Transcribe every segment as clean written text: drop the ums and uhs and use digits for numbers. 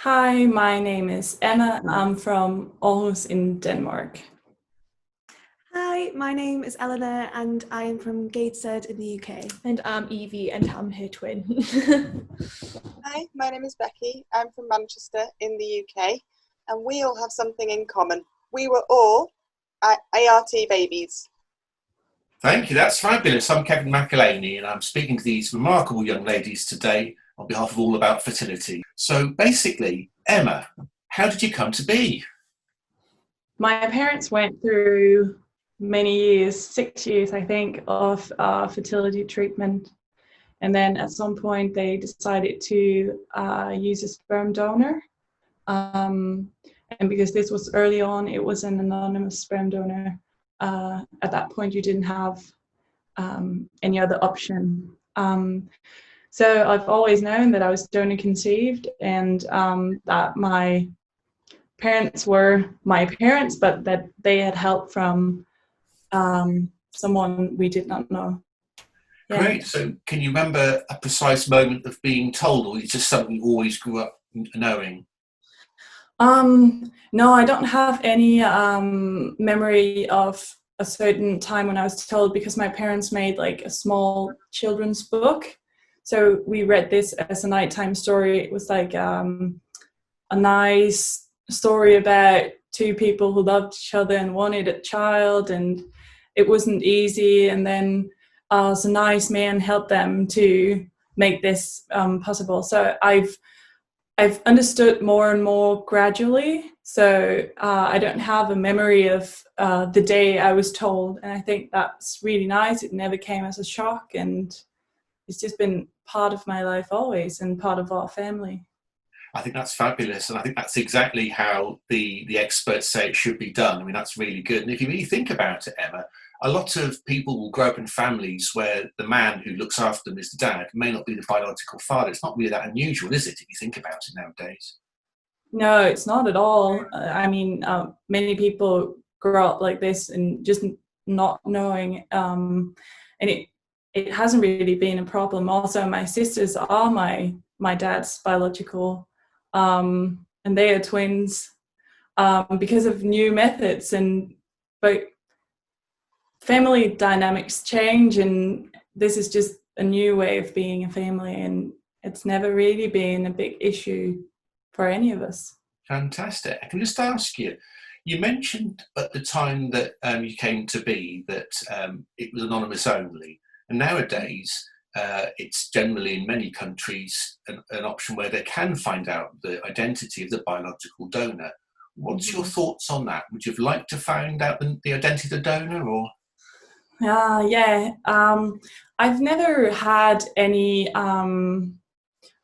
Hi, my name is Emma. I'm from Aarhus in Denmark. Hi, my name is Eleanor and I am from Gateshead in the UK. And I'm Evie and I'm her twin. Hi, my name is Becky. I'm from Manchester in the UK and we all have something in common. We were all ART babies. Thank you, that's fabulous. I'm Kevin McEleny and I'm speaking to these remarkable young ladies today on behalf of All About Fertility. So basically, Emma, how did you come to be? My parents went through many years, 6 years, I think, of fertility treatment. And then at some point they decided to use a sperm donor. And because this was early on, it was an anonymous sperm donor. At that point, you didn't have any other option. So I've always known that I was donor conceived and that my parents were my parents, but that they had help from someone we did not know. Yeah. Great. So can you remember a precise moment of being told, or is it just something you always grew up knowing? No, I don't have any memory of a certain time when I was told, because my parents made like a small children's book. So we read this as a nighttime story. It was like a nice story about two people who loved each other and wanted a child, and it wasn't easy. And then some nice man helped them to make this possible. So I've understood more and more gradually. So I don't have a memory of the day I was told, and I think that's really nice. It never came as a shock, and it's just been part of my life always and part of our family. I think that's fabulous, and I think that's exactly how the experts say it should be done. I mean, that's really good. And if you really think about it, Emma, a lot of people will grow up in families where the man who looks after them is the dad, may not be the biological father. It's not really that unusual, is it, if you think about it nowadays? No, it's not at all. I mean, many people grow up like this and just not knowing, and it hasn't really been a problem. Also, my sisters are my dad's biological, and they are twins because of new methods. But family dynamics change, and this is just a new way of being a family, and it's never really been a big issue for any of us. Fantastic. I can just ask you, you mentioned at the time that you came to be that it was anonymous only, and nowadays it's generally in many countries an option where they can find out the identity of the biological donor. What's your thoughts on that? Would you have liked to find out the identity of the donor, or? Yeah, I've never had any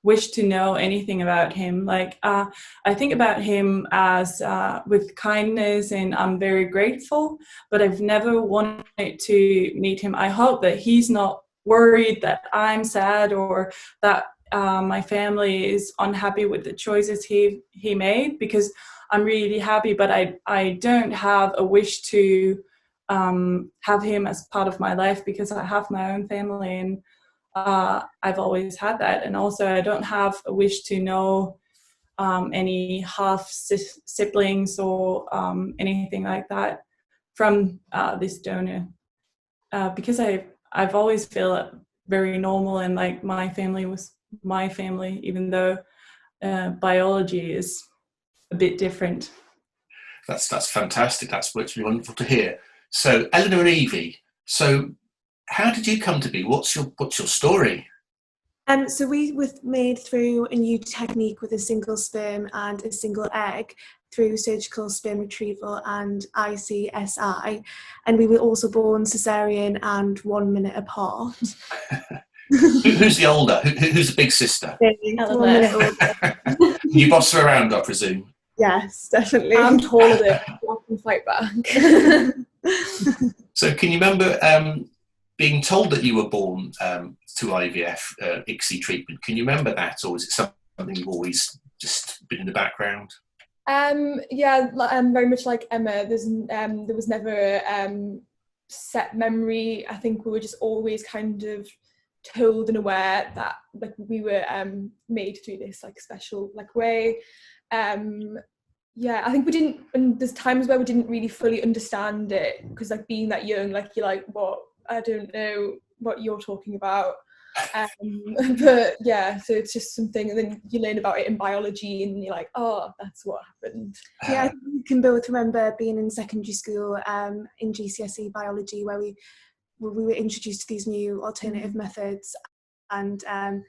wish to know anything about him. Like, I think about him as with kindness, and I'm very grateful, but I've never wanted to meet him. I hope that he's not worried that I'm sad, or that my family is unhappy with the choices he made, because I'm really happy, but I don't have a wish to have him as part of my life, because I have my own family, and I've always had that. And also I don't have a wish to know any half siblings or anything like that from this donor, because I've always felt very normal, and like my family was my family, even though biology is a bit different. That's fantastic. That's really wonderful to hear. So Eleanor and Evie, so how did you come to be? What's your story? So we were made through a new technique with a single sperm and a single egg through surgical sperm retrieval and ICSI, and we were also born cesarean and 1 minute apart. Who's the older? Who's the big sister? 1 minute older. You boss her around, I presume. Yes, definitely. I'm taller than I can fight back. So can you remember being told that you were born to IVF, ICSI treatment? Can you remember that, or is it something you've always just been in the background? Yeah, very much like Emma. There was never set memory. I think we were just always kind of told and aware that like we were made through this like special like way. Yeah, I think we didn't, and there's times where we didn't really fully understand it, because like being that young, like you're like, what, I don't know what you're talking about. But yeah, so it's just something, and then you learn about it in biology and you're like, oh, that's what happened. Yeah, I think we can both remember being in secondary school in GCSE biology, where we were introduced to these new alternative methods, and I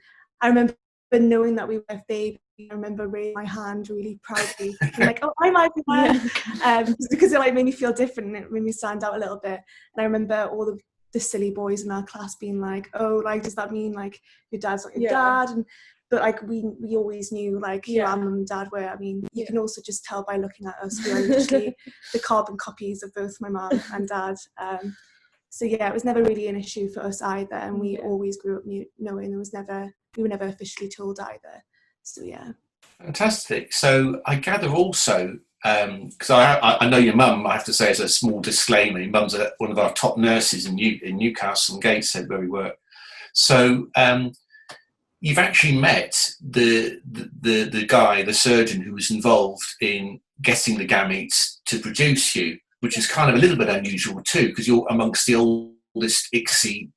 remember knowing that we were a baby. I remember raising my hand really proudly, being like, "Oh, I'm Ivy man," because it like made me feel different and it made me stand out a little bit. And I remember all the silly boys in our class being like, "Oh, like does that mean like your dad's not your dad?" And but like we always knew like who our mum and dad were. I mean, you can also just tell by looking at us. We are literally the carbon copies of both my mum and dad. So yeah, it was never really an issue for us either, and we always grew up knowing we were never officially told either. So yeah. Fantastic. So I gather also, because I know your mum, I have to say as a small disclaimer, your mum's one of our top nurses in Newcastle and Gateshead where we work. So you've actually met the guy, the surgeon who was involved in getting the gametes to produce you, which is kind of a little bit unusual too, because you're amongst the oldest ICSI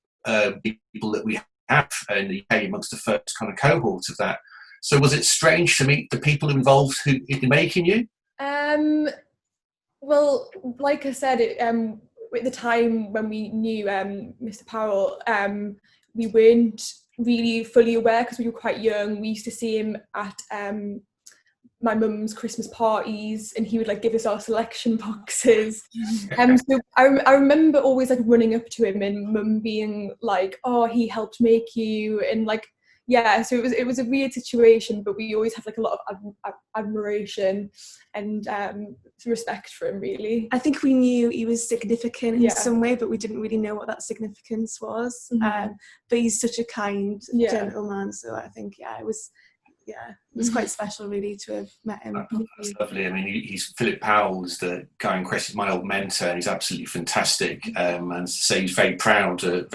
people that we have in the UK, amongst the first kind of cohort of that. So was it strange to meet the people involved in making you? Well, like I said, at the time when we knew Mr. Powell, we weren't really fully aware because we were quite young. We used to see him at my mum's Christmas parties, and he would like give us our selection boxes. So I remember always like running up to him and mum being like, "Oh, he helped make you," and like. Yeah, so it was a weird situation, but we always had like a lot of admiration and respect for him, really. I think we knew he was significant in some way, but we didn't really know what that significance was. But he's such a kind gentleman, so I think it was quite special really to have met him. That's lovely. I mean, he's Philip Powell is the guy in question, my old mentor, and he's absolutely fantastic. And so he's very proud of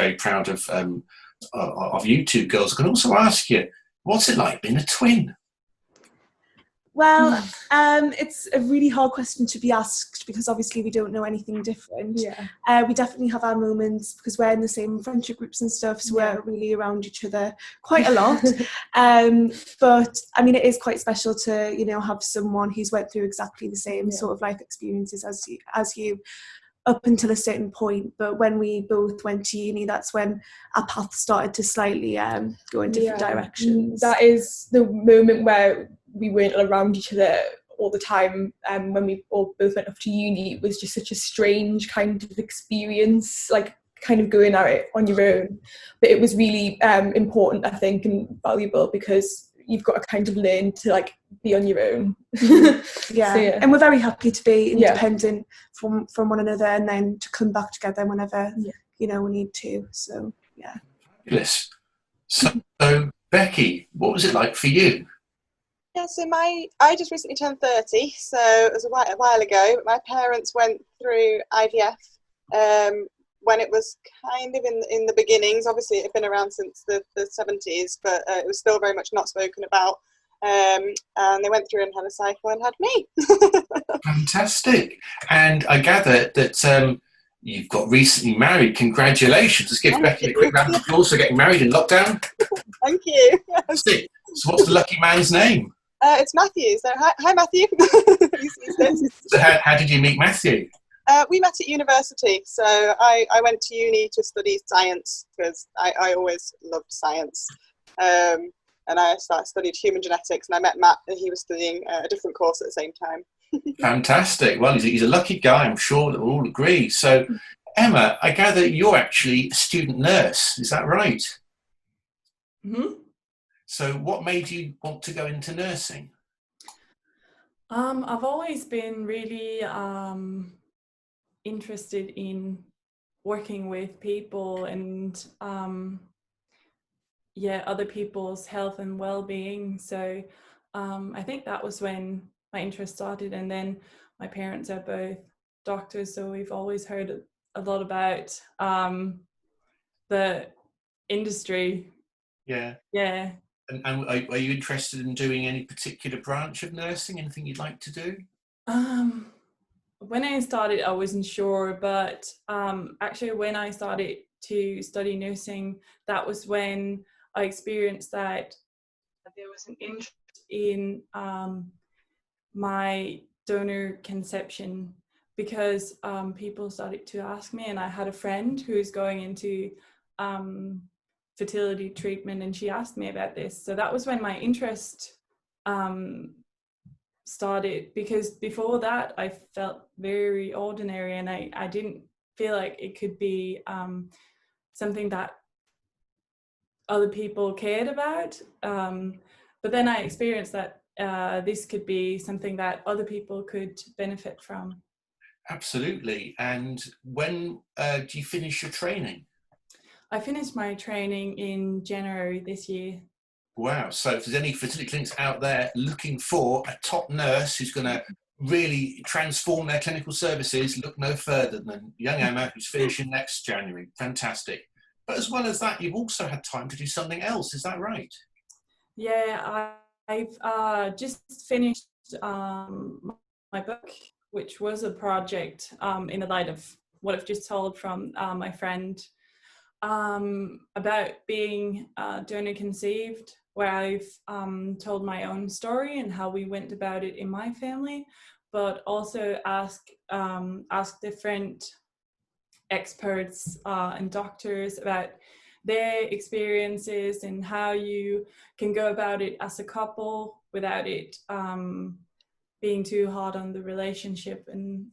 you two girls. I can also ask you, what's it like being a twin? Well, it's a really hard question to be asked because obviously we don't know anything different. We definitely have our moments because we're in the same friendship groups and stuff, so we're really around each other quite a lot. But I mean, it is quite special to have someone who's went through exactly the same sort of life experiences as you up until a certain point. But when we both went to uni, that's when our paths started to slightly go in different directions. That is the moment where we weren't around each other all the time. When we all both went off to uni, it was just such a strange kind of experience, like kind of going at it on your own. But it was really important, I think, and valuable because you've got to kind of learn to like be on your own. And we're very happy to be independent from one another, and then to come back together whenever we need to. So Fabulous. So Becky, what was it like for you? Yeah, so I just recently turned 30, so it was a while ago. My parents went through IVF when it was kind of in the beginnings. Obviously, it had been around since the 70s, but it was still very much not spoken about. And they went through and had a cycle and had me. Fantastic. And I gather that you've got recently married. Congratulations. Let's give Becky a quick round of applause for getting married in lockdown. Thank you. So what's the lucky man's name? It's Matthew. So hi Matthew. So how did you meet Matthew? We met at university. So I went to uni to study science because I always loved science. And I studied human genetics, and I met Matt, and he was studying a different course at the same time. Fantastic. Well, he's a lucky guy, I'm sure that we'll all agree. So, Emma, I gather you're actually a student nurse. Is that right? Mm-hmm. So what made you want to go into nursing? I've always been really interested in working with people and other people's health and well-being. So I think that was when my interest started. And then my parents are both doctors, so we've always heard a lot about the industry. Yeah. Yeah. And are you interested in doing any particular branch of nursing? Anything you'd like to do? When I started, I wasn't sure, but actually when I started to study nursing, that was when I experienced that there was an interest in my donor conception, because people started to ask me, and I had a friend who's going into fertility treatment, and she asked me about this. So that was when my interest started, because before that I felt very ordinary, and I didn't feel like it could be something that other people cared about. But then I experienced that this could be something that other people could benefit from. Absolutely. And when do you finish your training? I finished my training in January this year. Wow. So if there's any fertility clinics out there looking for a top nurse who's going to really transform their clinical services, look no further than young Emma, who's finishing next January. Fantastic. But as well as that, you've also had time to do something else. Is that right? Yeah, I've just finished my book, which was a project in the light of what I've just told from my friend about being donor conceived, where I've told my own story and how we went about it in my family, but also ask different experts and doctors about their experiences and how you can go about it as a couple without it being too hard on the relationship and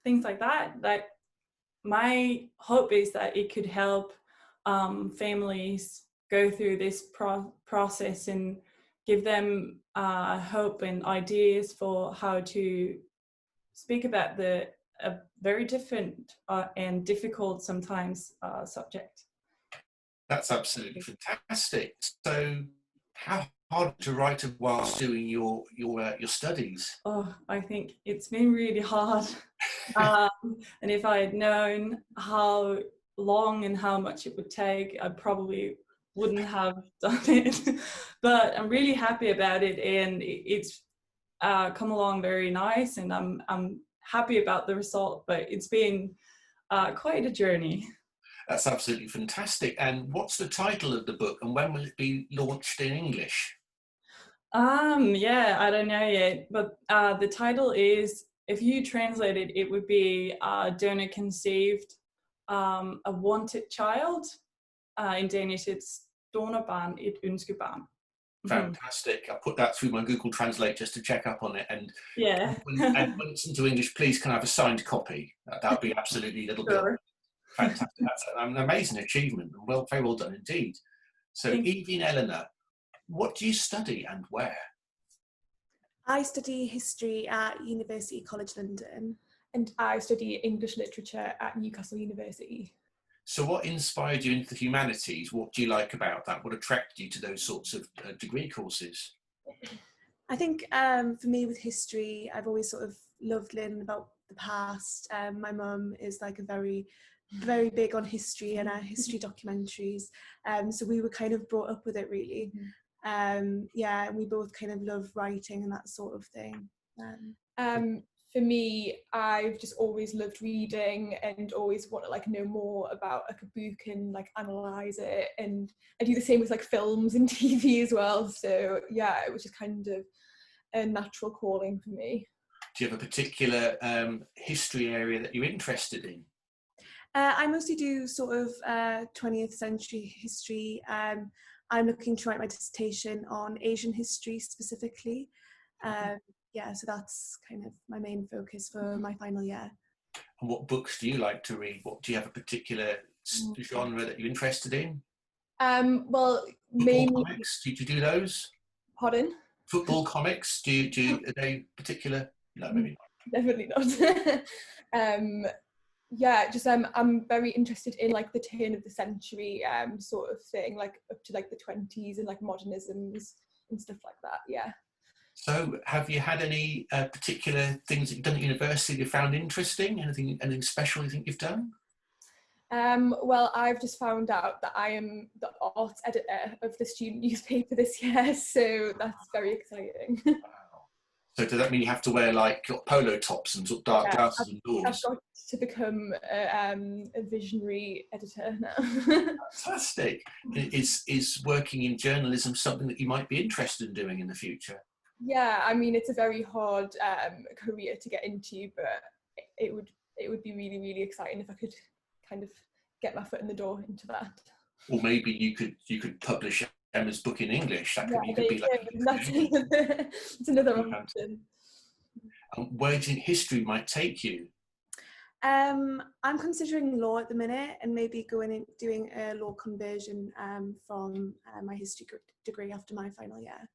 things like that. Like, my hope is that it could help families go through this process and give them hope and ideas for how to speak about a very different and difficult sometimes subject. That's absolutely fantastic. So how hard to write whilst doing your studies? Oh, I think it's been really hard. And if I had known how long and how much it would take, I probably wouldn't have done it. But I'm really happy about it, and it's come along very nice, and I'm happy about the result, but it's been quite a journey. That's absolutely fantastic. And what's the title of the book, and when will it be launched in English? Yeah, I don't know yet, but the title is, if you translate it, it would be Donor Conceived, A Wanted Child. In Danish, it's Donorbarn, et ønskebarn. Fantastic. I'll put that through my Google Translate just to check up on it. And yeah. and when it's into English, please can I have a signed copy? That would be absolutely a little bit fantastic. That's an amazing achievement, and very well done indeed. So Evie and Eleanor, what do you study and where? I study history at University College London. And I study English literature at Newcastle University. So what inspired you into the humanities? What do you like about that? What attracted you to those sorts of degree courses? I think for me with history, I've always sort of loved learning about the past. My mum is like very big on history and history documentaries. So we were kind of brought up with it really. And we both kind of love writing and that sort of thing. For me, I've just always loved reading and always want to like know more about like a book and like analyze it, and I do the same with like films and TV as well. So yeah, it was just kind of a natural calling for me. Do you have a particular history area that you're interested in? I mostly do sort of 20th century history. I'm looking to write my dissertation on Asian history specifically. So that's kind of my main focus for my final year. And what books do you like to read? What do you have a particular genre that you're interested in? Well, mainly comics. Do you do those? Pardon? Football comics. Are they particular? No, maybe not. Definitely not. I'm very interested in like the turn of the century sort of thing, like up to like the 20s and like modernisms and stuff like that. Yeah. So have you had any particular things that you've done at university that you found interesting? Anything special you think you've done? Well, I've just found out that I am the arts editor of the student newspaper this year, so that's very exciting. Wow. So does that mean you have to wear like polo tops and sort of dark glasses I've indoors? got to become a visionary editor now. Fantastic. Is working in journalism something that you might be interested in doing in the future? Yeah, I mean, it's a very hard career to get into, but it would be really, really exciting if I could kind of get my foot in the door into that. Or maybe you could publish Emma's book in English. That could, Yeah, you could be like. That's another option. Where do you think history might take you? I'm considering law at the minute, and maybe going and doing a law conversion from my history degree after my final year.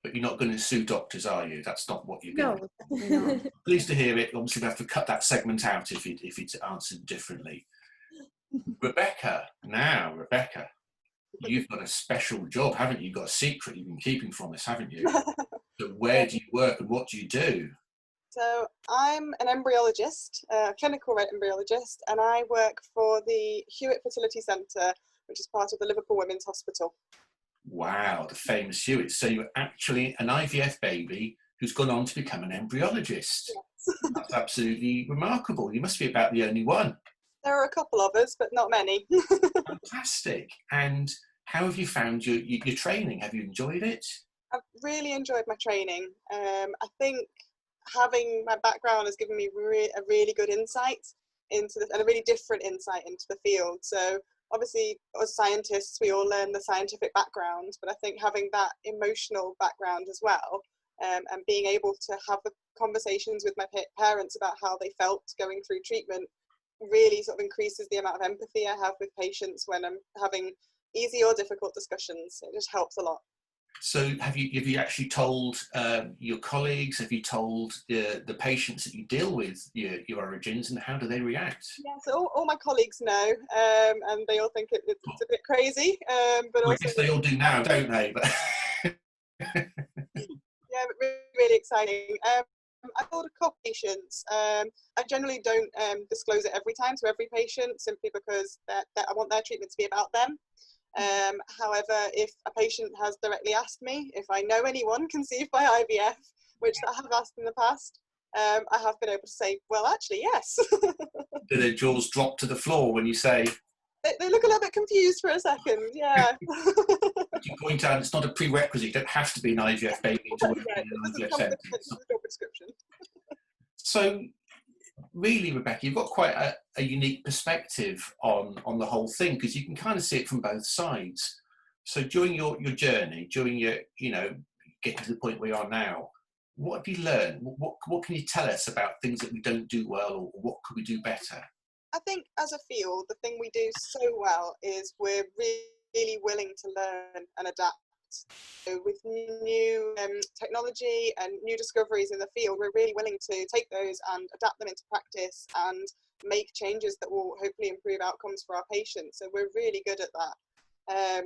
But you're not going to sue doctors, are you? That's not what you're going to do. No, definitely not. Pleased to hear it. Obviously, we have to cut that segment out if it's answered differently. Rebecca, you've got a special job, haven't you? You've got a secret you've been keeping from us, haven't you? So where do you work and what do you do? So I'm an embryologist, a clinical embryologist, and I work for the Hewitt Fertility Centre, which is part of the Liverpool Women's Hospital. Wow, the famous Hewitt. So you're actually an IVF baby who's gone on to become an embryologist. Yes. That's absolutely remarkable. You must be about the only one. There are a couple of us, but not many. Fantastic. And how have you found your training? Have you enjoyed it? I've really enjoyed my training. I think having my background has given me a really good insight into this, and a really different insight into the field. So obviously, as scientists, we all learn the scientific background, but I think having that emotional background as well, and being able to have the conversations with my parents about how they felt going through treatment really sort of increases the amount of empathy I have with patients when I'm having easy or difficult discussions. It just helps a lot. So have you actually told your colleagues, have you told the patients that you deal with your origins, and how do they react? Yeah, so all my colleagues know, and they all think it's a bit crazy. But well, also, I guess they all do now, don't they? But yeah, but really exciting. I've told a couple of patients. I generally don't disclose it every time to every patient, simply because I want their treatment to be about them. However, if a patient has directly asked me if I know anyone conceived by IVF, which I have asked in the past, I have been able to say, well, actually, yes. Do their jaws drop to the floor when you say? They look a little bit confused for a second, yeah. You point out it's not a prerequisite. You don't have to be an IVF baby to work in an IVF centre. Job description. So, really, Rebecca, you've got quite a unique perspective on the whole thing, because you can kind of see it from both sides. So during your journey, during your, getting to the point where you are now, what have you learned? What can you tell us about things that we don't do well, or what could we do better? I think as a field, the thing we do so well is we're really willing to learn and adapt. So with new technology and new discoveries in the field, we're really willing to take those and adapt them into practice and make changes that will hopefully improve outcomes for our patients. So we're really good at that.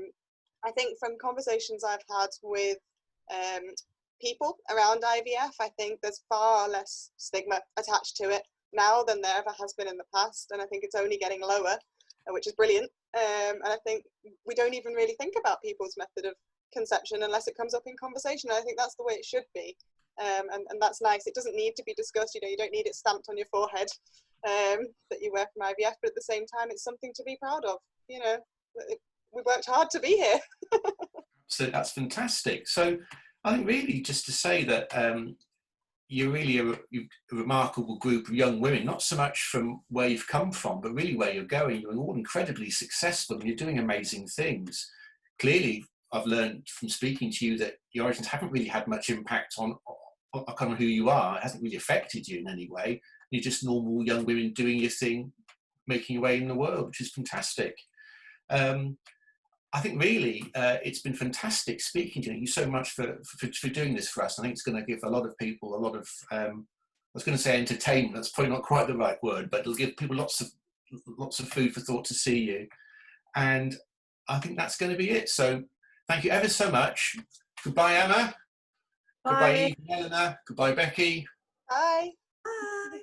I think from conversations I've had with people around IVF, I think there's far less stigma attached to it now than there ever has been in the past, and I think it's only getting lower, which is brilliant. And I think we don't even really think about people's method of conception unless it comes up in conversation. And I think that's the way it should be, and that's nice. It doesn't need to be discussed. You don't need it stamped on your forehead that you work from IVF, but at the same time, it's something to be proud of. We worked hard to be here. So that's fantastic. So I think really just to say that you're really a remarkable group of young women, not so much from where you've come from, but really where you're going. You're all incredibly successful and you're doing amazing things. Clearly, I've learned from speaking to you that your origins haven't really had much impact on kind of who you are. It hasn't really affected you in any way. You're just normal young women doing your thing, making your way in the world, which is fantastic. I think really it's been fantastic speaking to you. Thank you so much for doing this for us. I think it's going to give a lot of people a lot of, I was going to say entertainment, that's probably not quite the right word, but it'll give people lots of food for thought to see you. And I think that's going to be it. So thank you ever so much. Goodbye, Emma. Bye. Goodbye, Evie, Eleanor. Goodbye, Becky. Bye. Bye.